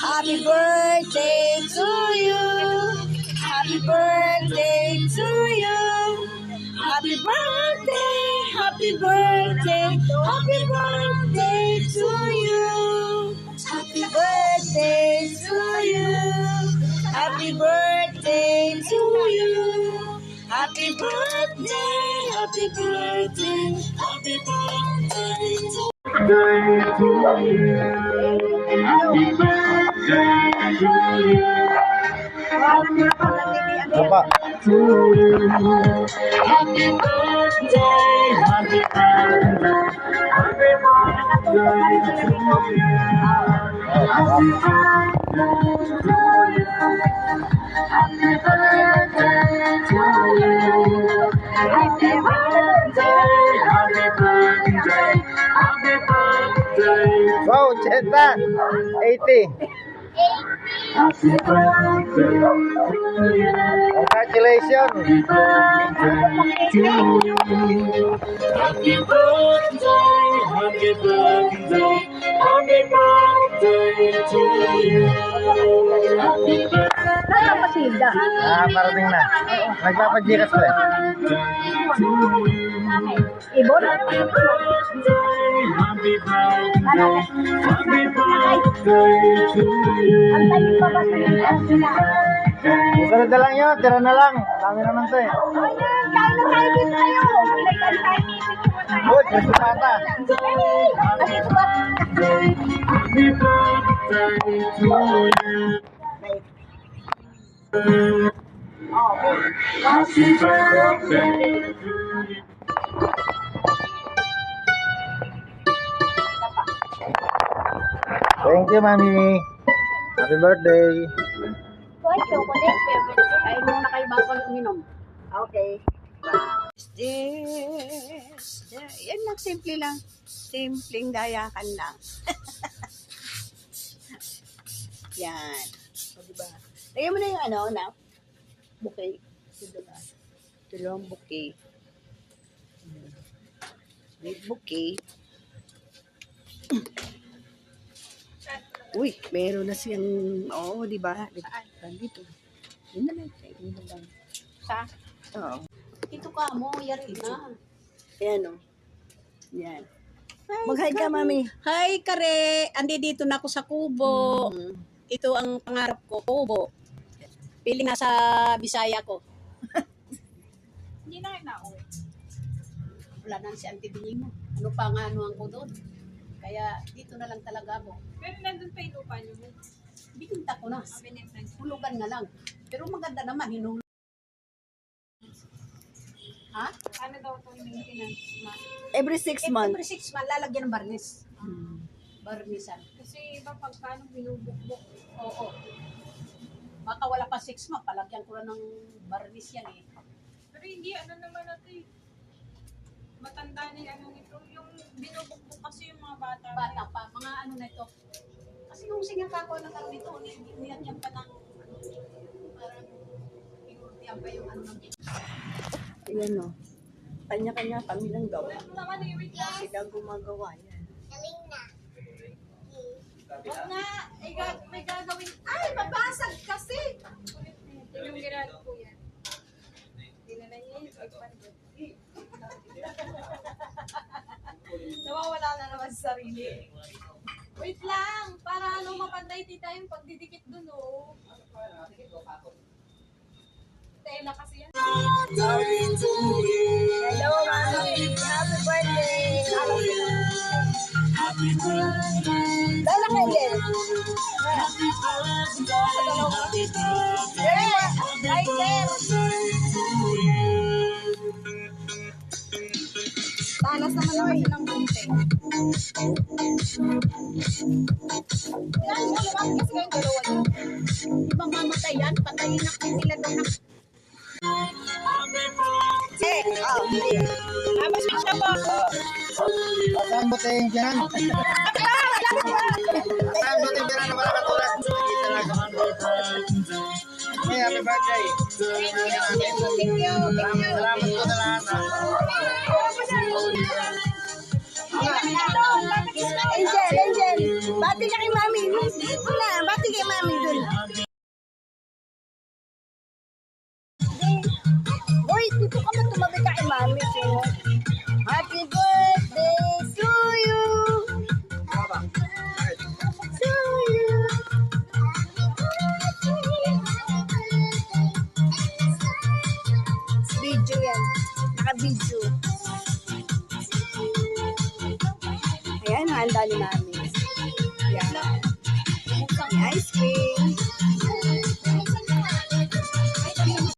Happy birthday to you. Happy birthday to you. Happy birthday, happy birthday, happy birthday to you. Happy birthday to you. Happy birthday to you. Happy birthday, happy birthday, happy birthday to you. Happy birthday to you. Apa? To you. Happy birthday, happy birthday, happy birthday to you. Happy birthday to you. Happy birthday to you. Happy birthday, happy birthday, happy birthday. Wow, Cheta! 80! Happy birthday to you. Congratulations! Happy birthday to you. Happy birthday, happy birthday, happy birthday to you. Happy birthday Parating na. Nagpapajikas ko eh. to you. Ibon? Happy birthday, happy birthday, happy birthday to you. Susunod na lang yun, tira na lang. Dami naman to eh. Good, gusto pata. Happy birthday to you. Happy birthday to you. Thank you, Mami. Happy birthday. Hoy, chocolate, favorite. Kain muna kayo bago uminom. Okay. This. Yan lang, simple lang. Simpleng dayakan lang. Yan. O, diba? Lagyan mo na yung ano, na bouquet. Ito na. Ito lang bouquet. Sweet bouquet. Uy, meron na siyang, oo, di ba? Dito. Yun na lang. Yun na lang. Sa? Oo. Ito ka mo, yari na. Ayan o. Yan. Mag-hi ka, Mami. Hi, Kare! Andi dito na ako sa Kubo. Ito ang pangarap ko, Kubo. Piling nasa Bisaya ko. Hindi na kayo na-uwi. Wala na si Auntie Bining mo. Ano pa nga ano ang ko doon. Kaya dito na lang talaga ako. Pero nandun pa yung lupa nyo. Bitinta ko na. Hulugan na lang. Pero maganda naman, hinulog. Ha? Ano daw itong maintenance na? Every 6 months. Every 6 months, lalagyan ng barnis. Barnisan. Kasi iba pagkano binubukbok. Oo. Baka wala pa 6 months, palagyan ko na ng barnis yan eh. Pero hindi, ano naman natin eh. Matanda na yung ano nito. Yung binubukbok kasi yung mga bata. Bata pa, mga ano na ito. Kasi nung sinakako na lang dito, nilagyan pa ng parang inurtiyan pa yung ano ng Ayan o. Kanya-kanya kami ng gawa. Wala mo naman eh, wait lang. Sila gumagawa yan. Huwag na, may gagawin. Ay, mabasag kasi! Yung ginagawa ko yan. Hindi na lang yun. Nawawala na naman sa sarili. Wait lang, para ano mapantay tita yung pagdidikit dun oh. Tela kasi yan. Hello, Mami. Happy birthday. Happy birthday. Dala kayo din. Happy birthday. Right there. To you. Talas naman naman silang bunting. Yan, lumaki kasi kayong dalawa niyo. Ibang mamatay yan, patayin na kayo sila doon na. Switch na po. Saan ba tayong dyan? Saan ba tayong dyan na wala katulad? Hey, happy birthday. Thank you. Salamat po sa lahat. Angel, bati ka kay Mami. Na, bati kay dito ka man tumabi ka kay mami. So, happy birthday to you. To you. Video yan. Naka-video. Ayan, handa ni mami.